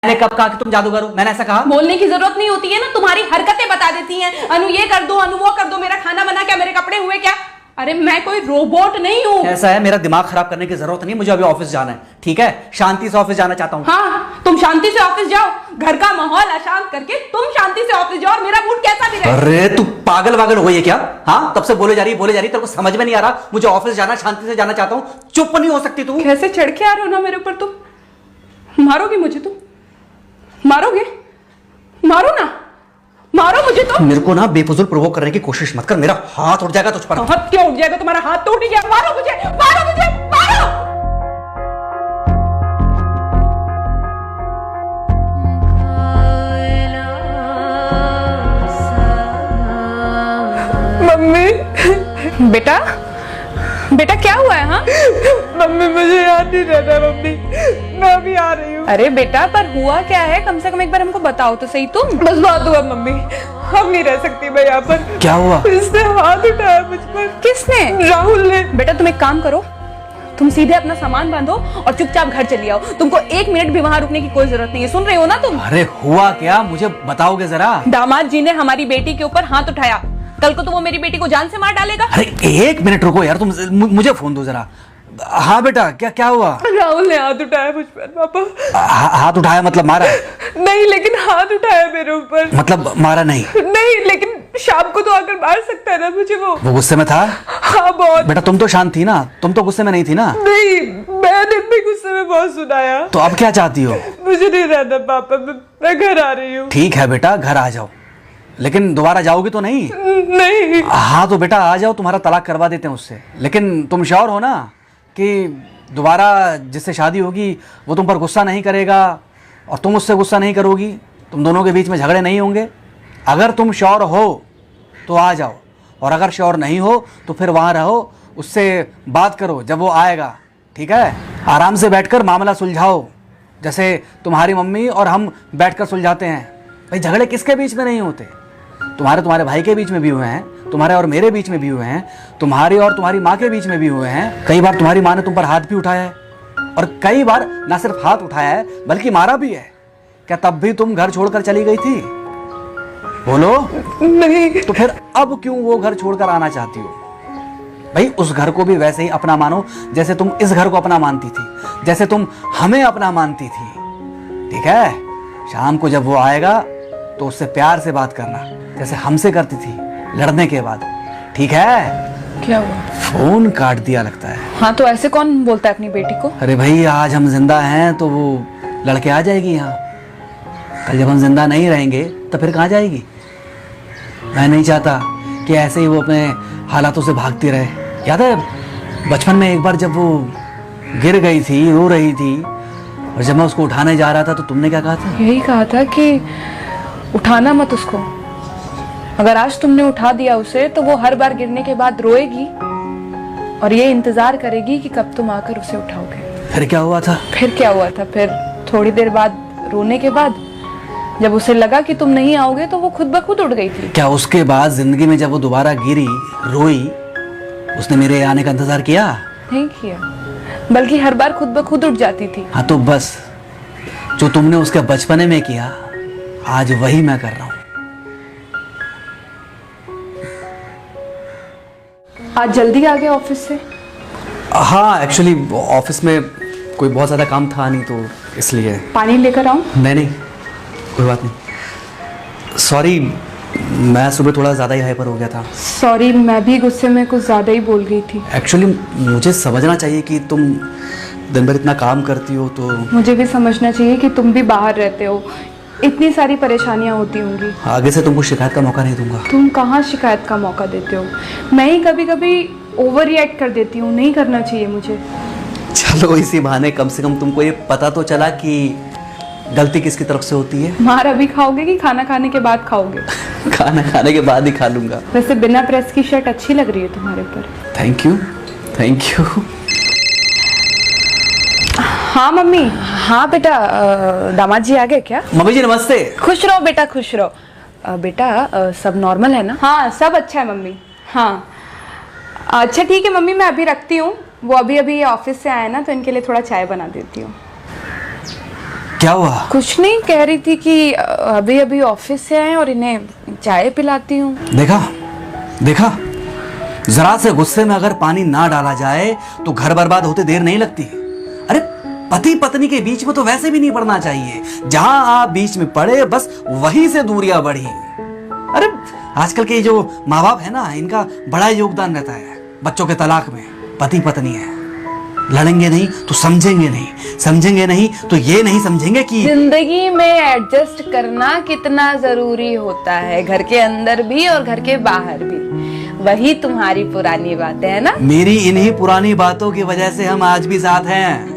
मैंने कब कहा कि तुम जादूगर हो? मैंने ऐसा कहा? बोलने की जरूरत नहीं होती है ना, तुम्हारी हरकतें बता देती हैं। अनु ये कर दो, अनु वो कर दो, मेरा खाना बना क्या, मेरे कपड़े हुए क्या। अरे मैं कोई रोबोट नहीं हूँ। ऐसा है, मेरा दिमाग खराब करने की जरूरत नहीं, मुझे अभी ऑफिस जाना है, ठीक है? शांति से ऑफिस जाना चाहता हूँ। हाँ तुम शांति से ऑफिस जाओ, घर का माहौल अशांत करके तुम शांति से ऑफिस जाओ और मेरा मूड कैसा भी रहे। अरे तू पागल वागल हो गई है क्या? हाँ तब से बोले जा रही तेरे को समझ में नहीं आ रहा? मुझे ऑफिस जाना, शांति से जाना चाहता हूँ, चुप नहीं हो सकती तू? कैसे चढ़ के आ रहे हो ना मेरे ऊपर तुम। मारोगे मुझे तुम? मारोगे? मारो ना, मारो मुझे तो। मेरे को ना बेफजूल प्रोवोक करने की कोशिश मत कर, मेरा हाथ उठ जाएगा तुझ पर। हाथ क्यों उठ जाएगा? तुम्हारा हाथ तो उठ गया। मारो मुझे, मारो मुझे, मारो। मम्मी। बेटा बेटा क्या हुआ है? हाँ मम्मी मुझे याद नहीं रहता मम्मी, मैं अभी आ रही हूँ। अरे बेटा पर हुआ क्या है, कम से कम एक बार हमको बताओ तो सही तुम। बस बात हुआ मम्मी, हम नहीं रह सकती मैं यहाँ पर। क्या हुआ? इसने हाथ उठाया मुझ पर। किसने? राहुल ने। बेटा तुम एक काम करो, तुम सीधे अपना सामान बांधो और चुपचाप घर चली आओ। तुमको 1 मिनट भी वहाँ रुकने की कोई जरूरत नहीं है, सुन रहे हो ना तुम? अरे हुआ क्या, मुझे बताओगे जरा? दामाद जी ने हमारी बेटी के ऊपर हाथ उठाया, कल को तो वो मेरी बेटी को जान से मार डालेगा। अरे 1 मिनट रुको यार, तुम मुझे फोन दो जरा। हाँ बेटा क्या हुआ? राहुल ने हाथ उठाया मुझ पर पापा। हाथ उठाया मतलब मारा? नहीं लेकिन हाथ उठाया मेरे ऊपर। मतलब मारा नहीं? नहीं लेकिन शाम को तो आकर मार सकता है ना मुझे वो गुस्से में था? हाँ बहुत। बेटा तुम तो शांत थी ना, तुम तो गुस्से में नहीं थी ना? नहीं मैंने भी गुस्से में बहुत सुनाया। तो अब क्या चाहती हो? मुझे नहीं रहना पापा, मैं घर आ रही हूँ। ठीक है बेटा घर आ जाओ, लेकिन दोबारा जाओगी तो नहीं? नहीं। हाँ तो बेटा आ जाओ, तुम्हारा तलाक करवा देते हैं उससे। लेकिन तुम श्योर हो ना कि दोबारा जिससे शादी होगी वो तुम पर गुस्सा नहीं करेगा और तुम उससे गुस्सा नहीं करोगी, तुम दोनों के बीच में झगड़े नहीं होंगे? अगर तुम श्योर हो तो आ जाओ, और अगर श्योर नहीं हो तो फिर वहाँ रहो, उससे बात करो जब वो आएगा, ठीक है? आराम से बैठकर मामला सुलझाओ, जैसे तुम्हारी मम्मी और हम बैठकर सुलझाते हैं। भाई झगड़े किसके बीच में नहीं होते? तुम्हारे भाई के बीच में भी हुए हैं, तुम्हारे और मेरे बीच में भी हुए हैं, तुम्हारी और तुम्हारी माँ के बीच में भी हुए हैं। कई बार तुम्हारी माँ ने तुम पर हाथ भी उठाया है, और कई बार ना सिर्फ हाथ उठाया है बल्कि मारा भी है। क्या तब भी तुम घर छोड़कर चली गई थी? बोलो। नहीं। तो फिर अब क्यों वो घर छोड़कर आना चाहती हो? भाई उस घर को भी वैसे ही अपना मानो जैसे तुम इस घर को अपना मानती थी, जैसे तुम हमें अपना मानती थी, ठीक है? शाम को जब वो आएगा तो उससे प्यार से बात करना, जैसे हमसे करती थी लड़ने के बाद, ठीक है? क्या हुआ? फोन काट दिया लगता है। हाँ तो ऐसे कौन बोलता है अपनी बेटी को? अरे भाई आज हम जिंदा हैं तो वो लड़के आ जाएगी यहाँ, कल जब हम जिंदा नहीं रहेंगे तो फिर कहाँ जाएगी? मैं नहीं चाहता कि ऐसे ही वो अपने हालातों से भागती रहे। याद है बचपन में एक बार जब वो गिर गई थी, रो रही थी, और जब मैं उसको उठाने जा रहा था तो तुमने क्या कहा था? यही कहा था कि उठाना मत उसको, अगर आज तुमने उठा दिया उसे तो वो हर बार गिरने के बाद रोएगी और ये इंतजार करेगी कि कब तुम आकर उसे उठाओगे। फिर क्या हुआ था? फिर क्या हुआ था? फिर थोड़ी देर बाद रोने के बाद जब उसे लगा कि तुम नहीं आओगे तो वो खुद ब खुद उठ गई थी। क्या उसके बाद जिंदगी में जब वो दोबारा गिरी, रोई, उसने मेरे आने का इंतजार किया? नहीं किया, बल्कि हर बार खुद ब खुद उठ जाती थी। हाँ तो बस जो तुमने उसके बचपने में किया आज वही मैं कर रहा हूँ। आज जल्दी आ गए ऑफिस से? हाँ एक्चुअली ऑफिस में कोई बहुत ज़्यादा काम था नहीं तो इसलिए। पानी लेकर आऊं? नहीं कोई बात नहीं, सॉरी मैं सुबह थोड़ा ज़्यादा ही हाइपर हो गया था। सॉरी मैं भी गुस्से में कुछ ज़्यादा ही बोल गई थी। एक्चुअली मुझे समझना चाहिए कि तुम दिन भर इतना काम करती हो तो। मुझे भी समझना चाहिए कि तुम भी बाहर रहते हो, इतनी सारी परेशानियां होती होंगी। आगे से तुमको शिकायत का मौका नहीं दूंगा। तुम कहाँ शिकायत का मौका देते हो? मैं ही कभी कभी ओवर रिएक्ट कर देती हूँ, नहीं करना चाहिए मुझे। चलो इसी बहाने कम से कम तुमको ये पता तो चला कि गलती किसकी तरफ से होती है। मार अभी खाओगे कि खाना खाने के बाद खाओगे? खाना खाने के बाद ही खा लूंगा। वैसे बिना प्रेस की शर्ट अच्छी लग रही है तुम्हारे ऊपर। Thank you. हाँ मम्मी। हाँ बेटा, दामाद जी आ गए क्या? मम्मी जी नमस्ते। खुश रहो बेटा, खुश रहो। बेटा सब नॉर्मल है ना? हाँ सब अच्छा है मम्मी। हाँ अच्छा ठीक है मम्मी, मैं अभी रखती हूँ, वो अभी ऑफिस से आए ना तो इनके लिए थोड़ा चाय बना देती हूँ। क्या हुआ? कुछ नहीं, कह रही थी कि अभी अभी ऑफिस से आए और इन्हें चाय पिलाती हूँ। देखा देखा, जरा से गुस्से में अगर पानी ना डाला जाए तो घर बर्बाद होते देर नहीं लगती। अरे पति पत्नी के बीच में तो वैसे भी नहीं पड़ना चाहिए, जहां आप बीच में पड़े बस वहीं से दूरियां बढ़ी। अरे आजकल के जो माँ बाप है ना, इनका बड़ा योगदान रहता है बच्चों के तलाक में। पति पत्नी है, लड़ेंगे नहीं तो समझेंगे नहीं, समझेंगे नहीं तो ये नहीं समझेंगे कि जिंदगी में एडजस्ट करना कितना जरूरी होता है, घर के अंदर भी और घर के बाहर भी। वही तुम्हारी पुरानी बातें है ना। मेरी इन्हीं पुरानी बातों की वजह से हम आज भी साथ हैं।